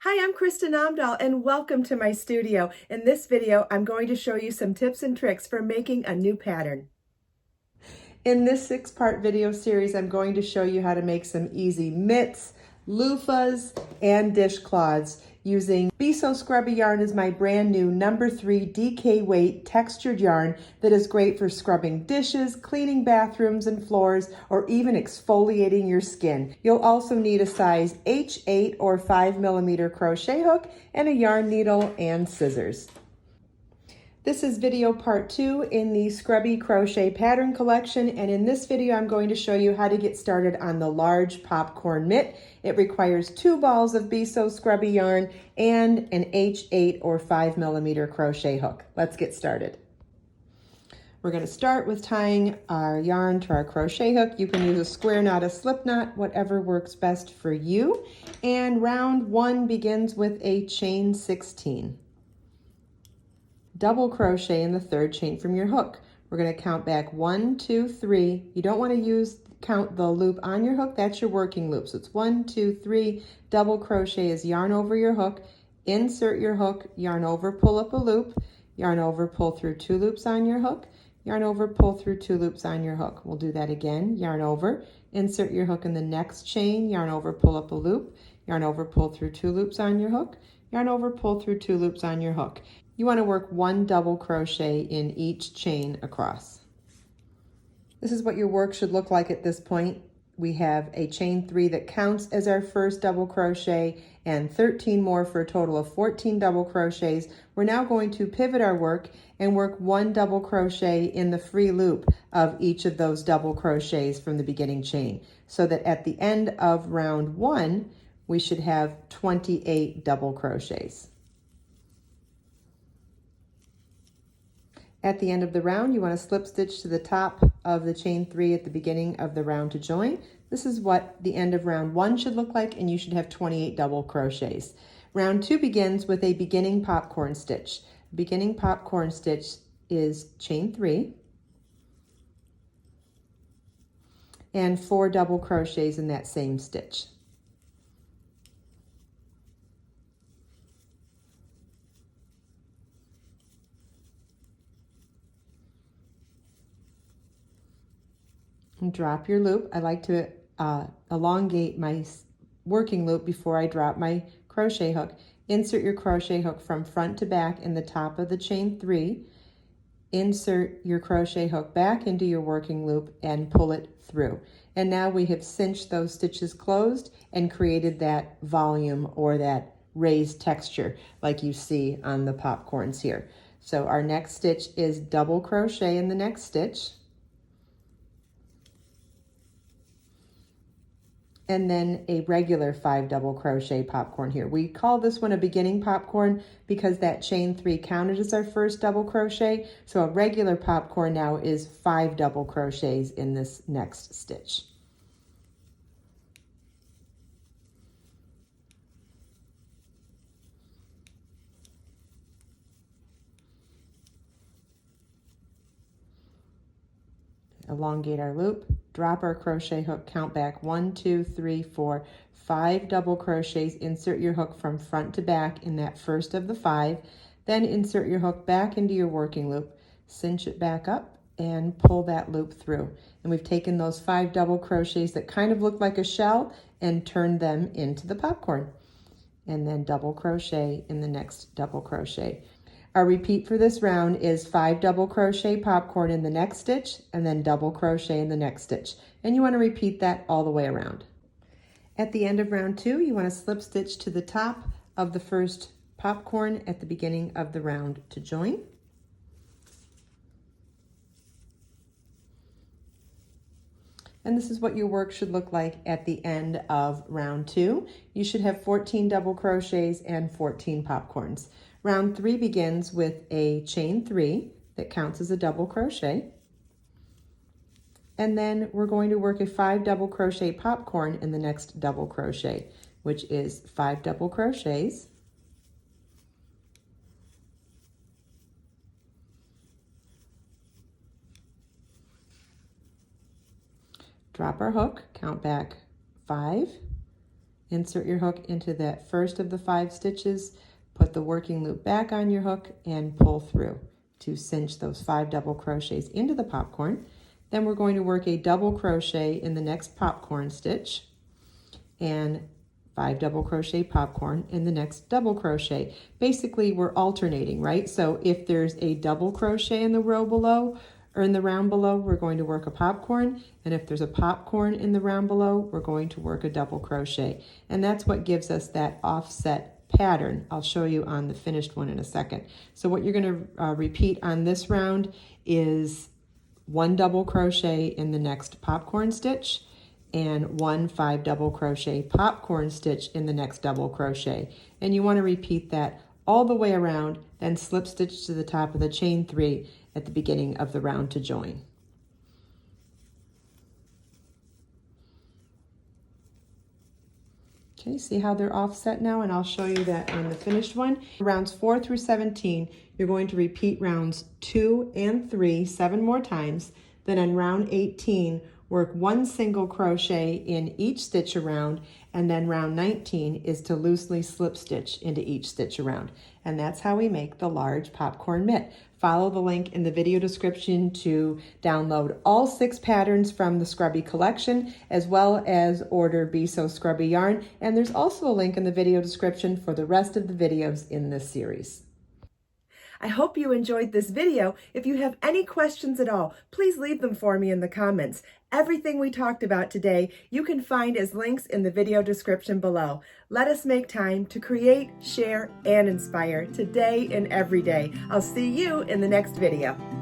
Hi, I'm Kristin Omdahl and welcome to my studio. In this video, I'm going to show you some tips and tricks for making a new pattern. In this 6-part video series, I'm going to show you how to make some easy mitts, loofahs, and dishcloths using Be So Scrubbi Yarn is my brand new number 3 DK weight textured yarn that is great for scrubbing dishes, cleaning bathrooms and floors, or even exfoliating your skin. You'll also need a size H8 or 5mm crochet hook and a yarn needle and scissors. This is video part 2 in the Scrubbi Crochet pattern collection, and in this video I'm going to show you how to get started on the large popcorn mitt. It requires 2 balls of Be So Scrubbi yarn and an H8 or 5mm crochet hook. Let's get started. We're going to start with tying our yarn to our crochet hook. You can use a square knot, a slip knot, whatever works best for you. And round 1 begins with a chain 16. Double crochet in the 3rd chain from your hook. We're going to count back 1, 2, 3. You don't want to count the loop on your hook. That's your working loop. So it's 1, 2, 3. Double crochet is yarn over your hook. Insert your hook, yarn over, pull up a loop, yarn over, pull through 2 loops on your hook, yarn over, pull through 2 loops on your hook. We'll do that again. Yarn over, insert your hook in the next chain, yarn over, pull up a loop, yarn over, pull through 2 loops on your hook, yarn over, pull through 2 loops on your hook. You want to work 1 double crochet in each chain across. This is what your work should look like at this point. We have a chain 3 that counts as our first double crochet and 13 more for a total of 14 double crochets. We're now going to pivot our work and work 1 double crochet in the free loop of each of those double crochets from the beginning chain, so that at the end of round 1 we should have 28 double crochets. At the end of the round, you want to slip stitch to the top of the chain 3 at the beginning of the round to join. This is what the end of round 1 should look like, and you should have 28 double crochets. Round 2 begins with a beginning popcorn stitch. Beginning popcorn stitch is chain 3 and 4 double crochets in that same stitch. And drop your loop. I like to elongate my working loop before I drop my crochet hook. Insert your crochet hook from front to back in the top of the chain 3. Insert your crochet hook back into your working loop and pull it through. And now we have cinched those stitches closed and created that volume or that raised texture like you see on the popcorns here. So our next stitch is double crochet in the next stitch. And then a regular 5 double crochet popcorn here. We call this one a beginning popcorn because that chain 3 counted as our first double crochet. So a regular popcorn now is 5 double crochets in this next stitch. Elongate our loop, drop our crochet hook, count back 1, 2, 3, 4, 5 double crochets. Insert your hook from front to back in that first of the 5. Then insert your hook back into your working loop, cinch it back up and pull that loop through. And we've taken those 5 double crochets that kind of look like a shell and turned them into the popcorn. And then double crochet in the next double crochet. Our repeat for this round is 5 double crochet popcorn in the next stitch and then double crochet in the next stitch. And you want to repeat that all the way around. At the end of round 2, you want to slip stitch to the top of the first popcorn at the beginning of the round to join. And this is what your work should look like at the end of round 2. You should have 14 double crochets and 14 popcorns. Round 3 begins with a chain 3 that counts as a double crochet. And then we're going to work a 5 double crochet popcorn in the next double crochet, which is 5 double crochets. Drop our hook, count back 5, Insert your hook into that first of the 5 stitches, put the working loop back on your hook, and pull through to cinch those 5 double crochets into the popcorn. Then we're going to work a double crochet in the next popcorn stitch and 5 double crochet popcorn in the next double crochet. Basically, we're alternating, right? So if there's a double crochet in the row below or in the round below, we're going to work a popcorn. And if there's a popcorn in the round below, we're going to work a double crochet. And that's what gives us that offset pattern. I'll show you on the finished one in a second. So what you're going to repeat on this round is 1 double crochet in the next popcorn stitch and 1 5 double crochet popcorn stitch in the next double crochet. And you want to repeat that all the way around, then slip stitch to the top of the chain 3 at the beginning of the round to join. Okay, see how they're offset now? And I'll show you that on the finished one. Rounds 4 through 17, you're going to repeat rounds 2 and 3 7 more times. Then on round 18, work 1 single crochet in each stitch around, and then round 19 is to loosely slip stitch into each stitch around. And that's how we make the large popcorn mitt. Follow the link in the video description to download all 6 patterns from the Scrubbi collection, as well as order Be So Scrubbi Yarn. And there's also a link in the video description for the rest of the videos in this series. I hope you enjoyed this video. If you have any questions at all, please leave them for me in the comments. Everything we talked about today, you can find as links in the video description below. Let us make time to create, share, and inspire today and every day. I'll see you in the next video.